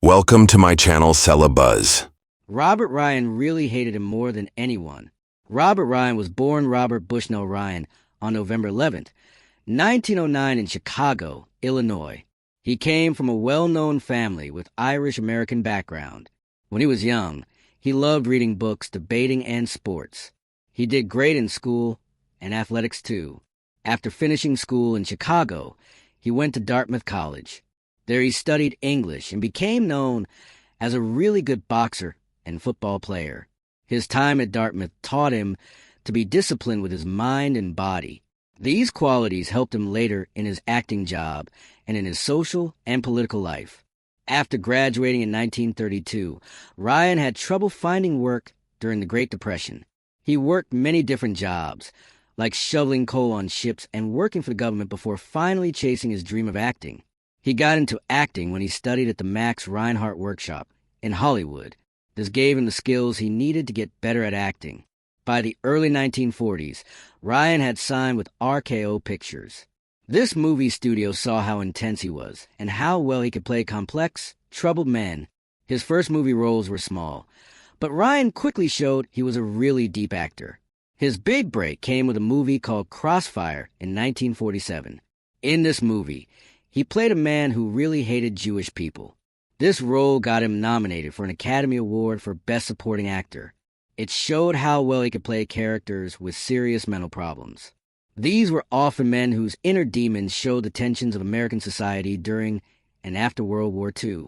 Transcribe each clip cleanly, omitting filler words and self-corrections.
Welcome to my channel, Sella Buzz. Robert Ryan really hated him more than anyone. Robert Ryan was born Robert Bushnell Ryan on November 11th, 1909 in Chicago, Illinois. He came from a well-known family with Irish-American background. When he was young, he loved reading books, debating, and sports. He did great in school and athletics too. After finishing school in Chicago, he went to Dartmouth College. There he studied English and became known as a really good boxer and football player. His time at Dartmouth taught him to be disciplined with his mind and body. These qualities helped him later in his acting job and in his social and political life. After graduating in 1932, Ryan had trouble finding work during the Great Depression. He worked many different jobs, like shoveling coal on ships and working for the government before finally chasing his dream of acting. He got into acting when he studied at the Max Reinhardt Workshop in Hollywood. This gave him the skills he needed to get better at acting. By the early 1940s, Ryan had signed with RKO Pictures. This movie studio saw how intense he was and how well he could play complex, troubled men. His first movie roles were small, but Ryan quickly showed he was a really deep actor. His big break came with a movie called Crossfire in 1947. In this movie, he played a man who really hated Jewish people. This role got him nominated for an Academy Award for Best Supporting Actor. It showed how well he could play characters with serious mental problems. These were often men whose inner demons showed the tensions of American society during and after World War II.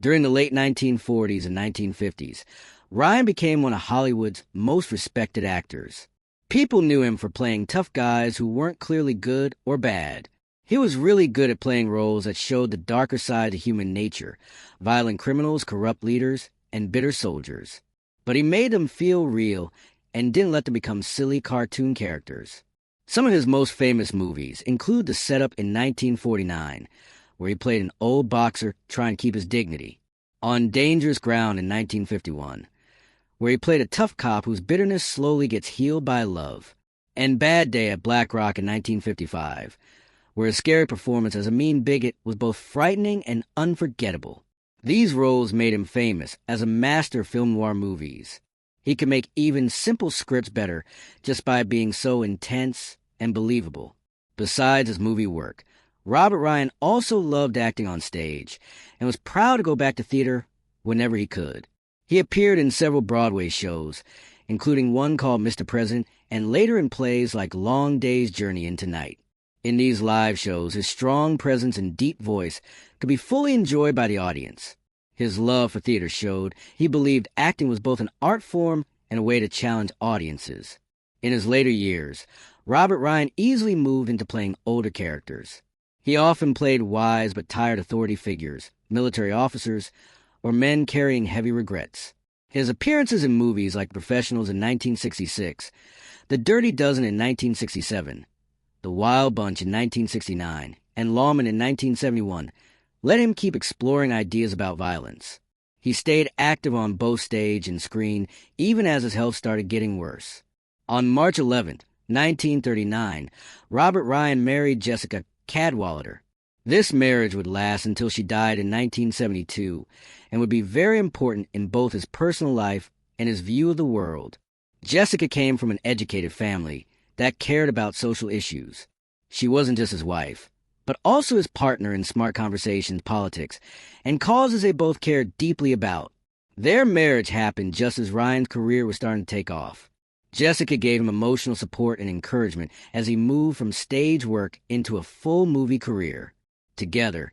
During the late 1940s and 1950s, Ryan became one of Hollywood's most respected actors. People knew him for playing tough guys who weren't clearly good or bad. He was really good at playing roles that showed the darker side of human nature, violent criminals, corrupt leaders, and bitter soldiers. But he made them feel real and didn't let them become silly cartoon characters. Some of his most famous movies include The Setup in 1949, where he played an old boxer trying to keep his dignity, On Dangerous Ground in 1951, where he played a tough cop whose bitterness slowly gets healed by love, and Bad Day at Black Rock in 1955, where his scary performance as a mean bigot was both frightening and unforgettable. These roles made him famous as a master of film noir movies. He could make even simple scripts better just by being so intense and believable. Besides his movie work, Robert Ryan also loved acting on stage and was proud to go back to theater whenever he could. He appeared in several Broadway shows, including one called Mr. President, and later in plays like Long Day's Journey into Night. In these live shows, his strong presence and deep voice could be fully enjoyed by the audience. His love for theater showed he believed acting was both an art form and a way to challenge audiences. In his later years, Robert Ryan easily moved into playing older characters. He often played wise but tired authority figures, military officers, or men carrying heavy regrets. His appearances in movies like Professionals in 1966, The Dirty Dozen in 1967, The Wild Bunch in 1969, and Lawman in 1971 let him keep exploring ideas about violence. He stayed active on both stage and screen even as his health started getting worse. On March 11th, 1939, Robert Ryan married Jessica Cadwallader. This marriage would last until she died in 1972 and would be very important in both his personal life and his view of the world. Jessica came from an educated family that cared about social issues. She wasn't just his wife, but also his partner in smart conversations, politics, and causes they both cared deeply about. Their marriage happened just as Ryan's career was starting to take off. Jessica gave him emotional support and encouragement as he moved from stage work into a full movie career. Together,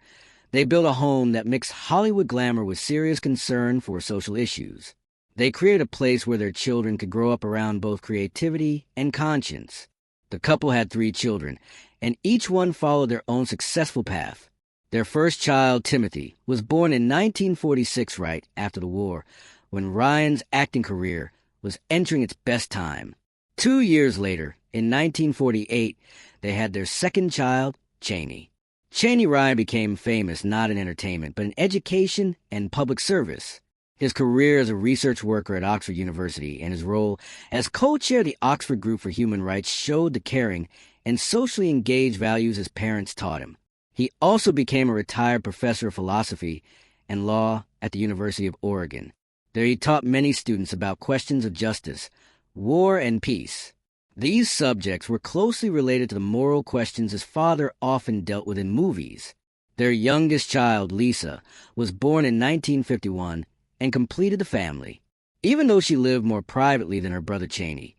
they built a home that mixed Hollywood glamour with serious concern for social issues. They created a place where their children could grow up around both creativity and conscience. The couple had 3 children, and each one followed their own successful path. Their first child, Timothy, was born in 1946, right after the war, when Ryan's acting career was entering its best time. 2 years later, in 1948, they had their second child, Cheney. Cheney Ryan became famous not in entertainment, but in education and public service. His career as a research worker at Oxford University and his role as co-chair of the Oxford Group for Human Rights showed the caring and socially engaged values his parents taught him. He also became a retired professor of philosophy and law at the University of Oregon. There he taught many students about questions of justice, war, and peace. These subjects were closely related to the moral questions his father often dealt with in movies. Their youngest child, Lisa, was born in 1951 and completed the family. Even though she lived more privately than her brother Cheney,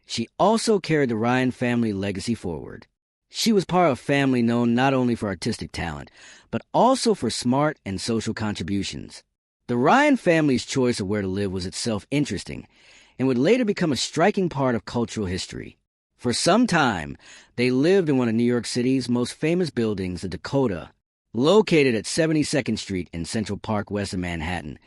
she also carried the Ryan family legacy forward. She was part of a family known not only for artistic talent, but also for smart and social contributions. The Ryan family's choice of where to live was itself interesting, and would later become a striking part of cultural history. For some time, they lived in one of New York City's most famous buildings, the Dakota, located at 72nd Street in Central Park west of Manhattan.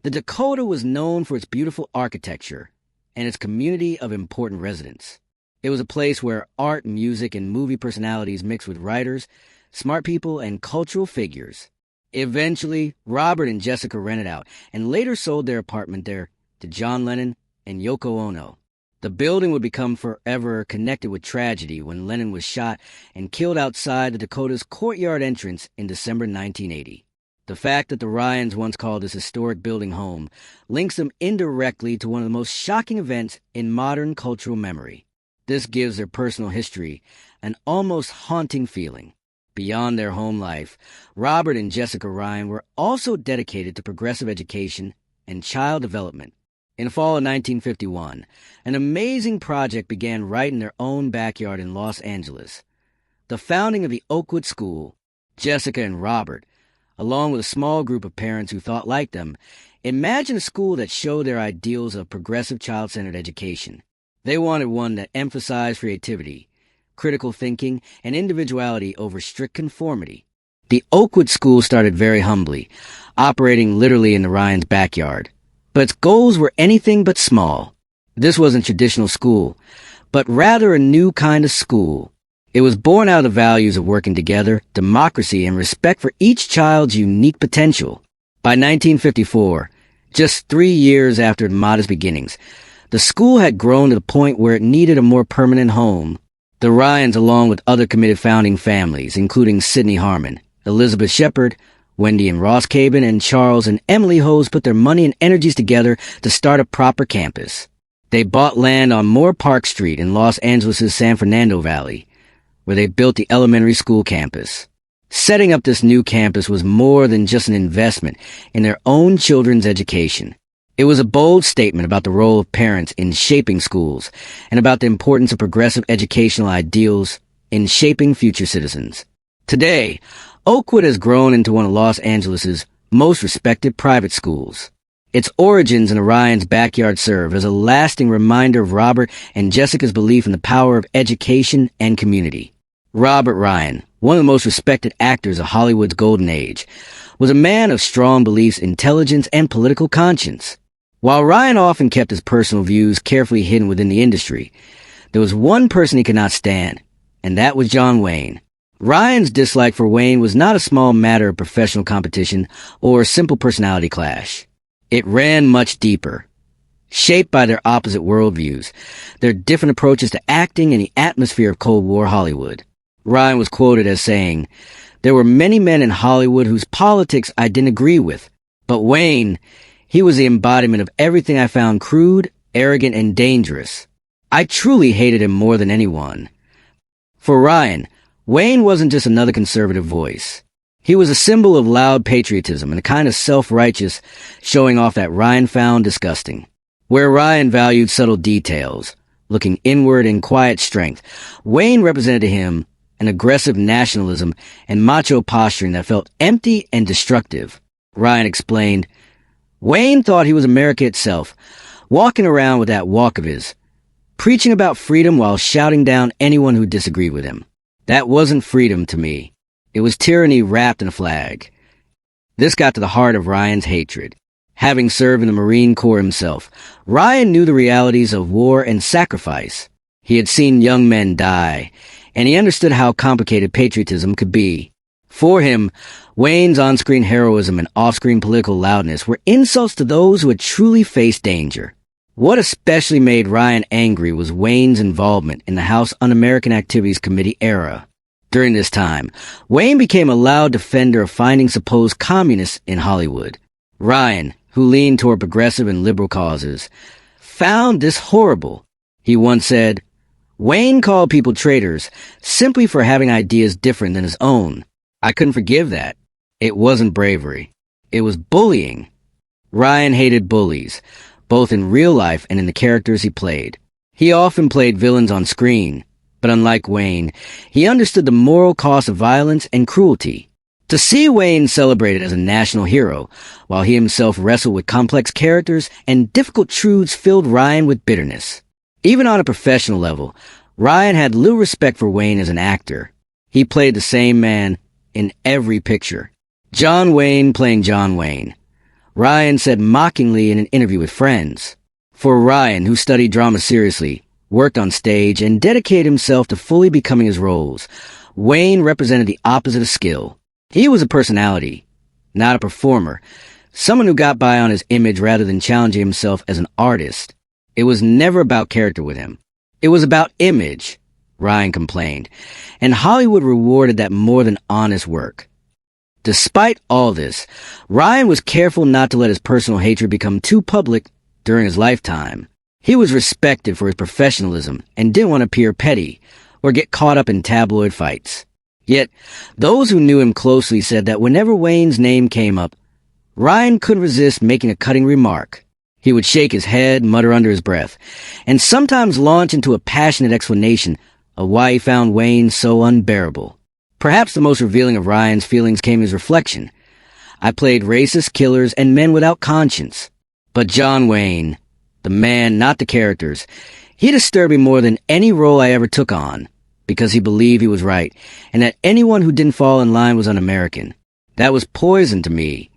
The Dakota was known for its beautiful architecture and its community of important residents. It was a place where art, music, and movie personalities mixed with writers, smart people, and cultural figures. Eventually, Robert and Jessica rented out and later sold their apartment there to John Lennon and Yoko Ono. The building would become forever connected with tragedy when Lennon was shot and killed outside the Dakota's courtyard entrance in December 1980. The fact that the Ryans once called this historic building home links them indirectly to one of the most shocking events in modern cultural memory. This gives their personal history an almost haunting feeling. Beyond their home life, Robert and Jessica Ryan were also dedicated to progressive education and child development. In fall of 1951, an amazing project began right in their own backyard in Los Angeles. The founding of the Oakwood School. Jessica and Robert, along with a small group of parents who thought like them, imagined a school that showed their ideals of progressive child-centered education. They wanted one that emphasized creativity, critical thinking, and individuality over strict conformity. The Oakwood School started very humbly, operating literally in the Ryans' backyard. But its goals were anything but small. This wasn't traditional school, but rather a new kind of school. It was born out of the values of working together, democracy, and respect for each child's unique potential. By 1954, just 3 years after the modest beginnings, the school had grown to the point where it needed a more permanent home. The Ryans, along with other committed founding families, including Sidney Harmon, Elizabeth Shepard, Wendy and Ross Cabin, and Charles and Emily Hose, put their money and energies together to start a proper campus. They bought land on Moore Park Street in Los Angeles' San Fernando Valley, where they built the elementary school campus. Setting up this new campus was more than just an investment in their own children's education. It was a bold statement about the role of parents in shaping schools and about the importance of progressive educational ideals in shaping future citizens. Today, Oakwood has grown into one of Los Angeles' most respected private schools. Its origins in the Ryans' backyard serve as a lasting reminder of Robert and Jessica's belief in the power of education and community. Robert Ryan, one of the most respected actors of Hollywood's golden age, was a man of strong beliefs, intelligence, and political conscience. While Ryan often kept his personal views carefully hidden within the industry, there was one person he could not stand, and that was John Wayne. Ryan's dislike for Wayne was not a small matter of professional competition or simple personality clash. It ran much deeper. Shaped by their opposite worldviews, their different approaches to acting and the atmosphere of Cold War Hollywood. Ryan was quoted as saying, "There were many men in Hollywood whose politics I didn't agree with, but Wayne, he was the embodiment of everything I found crude, arrogant, and dangerous. I truly hated him more than anyone." For Ryan, Wayne wasn't just another conservative voice. He was a symbol of loud patriotism and a kind of self-righteous showing off that Ryan found disgusting. Where Ryan valued subtle details, looking inward in quiet strength, Wayne represented to him an aggressive nationalism and macho posturing that felt empty and destructive. Ryan explained, "Wayne thought he was America itself, walking around with that walk of his, preaching about freedom while shouting down anyone who disagreed with him. That wasn't freedom to me. It was tyranny wrapped in a flag." This got to the heart of Ryan's hatred. Having served in the Marine Corps himself, Ryan knew the realities of war and sacrifice. He had seen young men die, and he understood how complicated patriotism could be. For him, Wayne's on-screen heroism and off-screen political loudness were insults to those who had truly faced danger. What especially made Ryan angry was Wayne's involvement in the House Un-American Activities Committee era. During this time, Wayne became a loud defender of finding supposed communists in Hollywood. Ryan, who leaned toward progressive and liberal causes, found this horrible. He once said, "Wayne called people traitors simply for having ideas different than his own. I couldn't forgive that. It wasn't bravery. It was bullying." Ryan hated bullies, both in real life and in the characters he played. He often played villains on screen, but unlike Wayne, he understood the moral cost of violence and cruelty. To see Wayne celebrated as a national hero, while he himself wrestled with complex characters and difficult truths, filled Ryan with bitterness. Even on a professional level, Ryan had little respect for Wayne as an actor. He played the same man in every picture. John Wayne playing John Wayne. Ryan said mockingly in an interview with Friends. For Ryan, who studied drama seriously, worked on stage, and dedicated himself to fully becoming his roles, Wayne represented the opposite of skill. He was a personality, not a performer, someone who got by on his image rather than challenging himself as an artist. It was never about character with him. It was about image, Ryan complained, and Hollywood rewarded that more than honest work. Despite all this, Ryan was careful not to let his personal hatred become too public during his lifetime. He was respected for his professionalism and didn't want to appear petty or get caught up in tabloid fights. Yet, those who knew him closely said that whenever Wayne's name came up, Ryan couldn't resist making a cutting remark. He would shake his head, mutter under his breath, and sometimes launch into a passionate explanation of why he found Wayne so unbearable. Perhaps the most revealing of Ryan's feelings came in his reflection. "I played racist killers and men without conscience. But John Wayne, the man, not the characters, he disturbed me more than any role I ever took on, because he believed he was right, and that anyone who didn't fall in line was un-American. That was poison to me."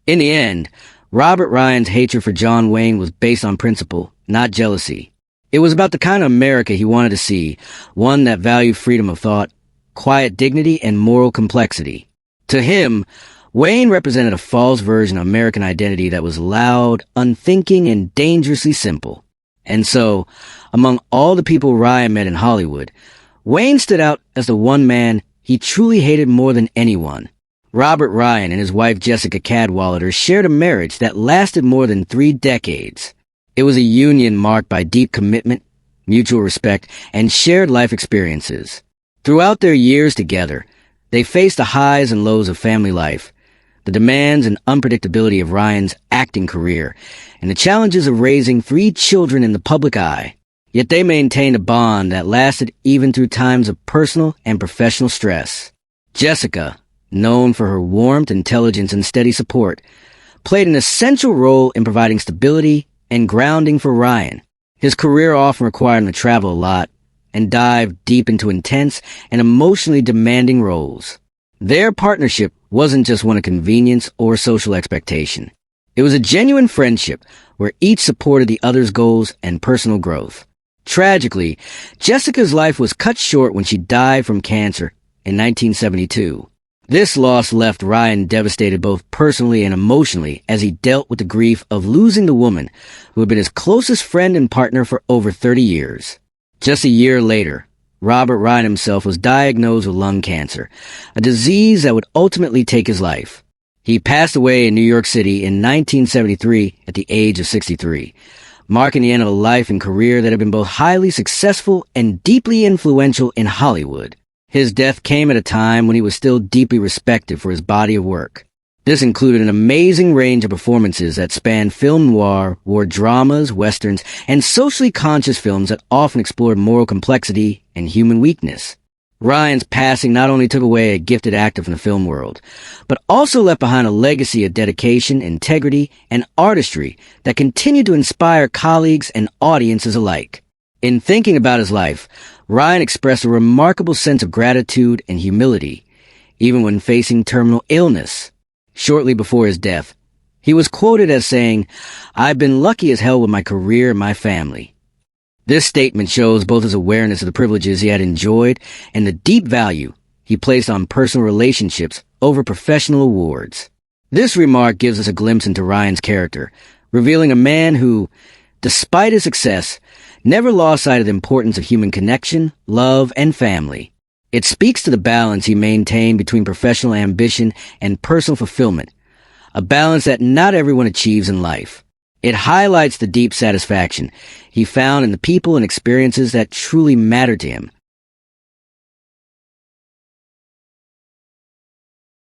In the end, Robert Ryan's hatred for John Wayne was based on principle, not jealousy. It was about the kind of America he wanted to see, one that valued freedom of thought, quiet dignity, and moral complexity. To him, Wayne represented a false version of American identity that was loud, unthinking, and dangerously simple. And so, among all the people Ryan met in Hollywood, Wayne stood out as the one man he truly hated more than anyone. Robert Ryan and his wife Jessica Cadwallader shared a marriage that lasted more than 3 decades. It was a union marked by deep commitment, mutual respect, and shared life experiences. Throughout their years together, they faced the highs and lows of family life, the demands and unpredictability of Ryan's acting career, and the challenges of raising 3 children in the public eye. Yet they maintained a bond that lasted even through times of personal and professional stress. Jessica, known for her warmth, intelligence, and steady support, played an essential role in providing stability and grounding for Ryan. His career often required him to travel a lot and dive deep into intense and emotionally demanding roles. Their partnership wasn't just one of convenience or social expectation. It was a genuine friendship where each supported the other's goals and personal growth. Tragically, Jessica's life was cut short when she died from cancer in 1972. This loss left Ryan devastated both personally and emotionally as he dealt with the grief of losing the woman who had been his closest friend and partner for over 30 years. Just a year later, Robert Ryan himself was diagnosed with lung cancer, a disease that would ultimately take his life. He passed away in New York City in 1973 at the age of 63, marking the end of a life and career that had been both highly successful and deeply influential in Hollywood. His death came at a time when he was still deeply respected for his body of work. This included an amazing range of performances that spanned film noir, war dramas, westerns, and socially conscious films that often explored moral complexity and human weakness. Ryan's passing not only took away a gifted actor from the film world, but also left behind a legacy of dedication, integrity, and artistry that continued to inspire colleagues and audiences alike. In thinking about his life, Ryan expressed a remarkable sense of gratitude and humility, even when facing terminal illness. Shortly before his death, he was quoted as saying, "I've been lucky as hell with my career and my family." This statement shows both his awareness of the privileges he had enjoyed and the deep value he placed on personal relationships over professional awards. This remark gives us a glimpse into Ryan's character, revealing a man who, despite his success, never lost sight of the importance of human connection, love, and family. It speaks to the balance he maintained between professional ambition and personal fulfillment, a balance that not everyone achieves in life. It highlights the deep satisfaction he found in the people and experiences that truly mattered to him.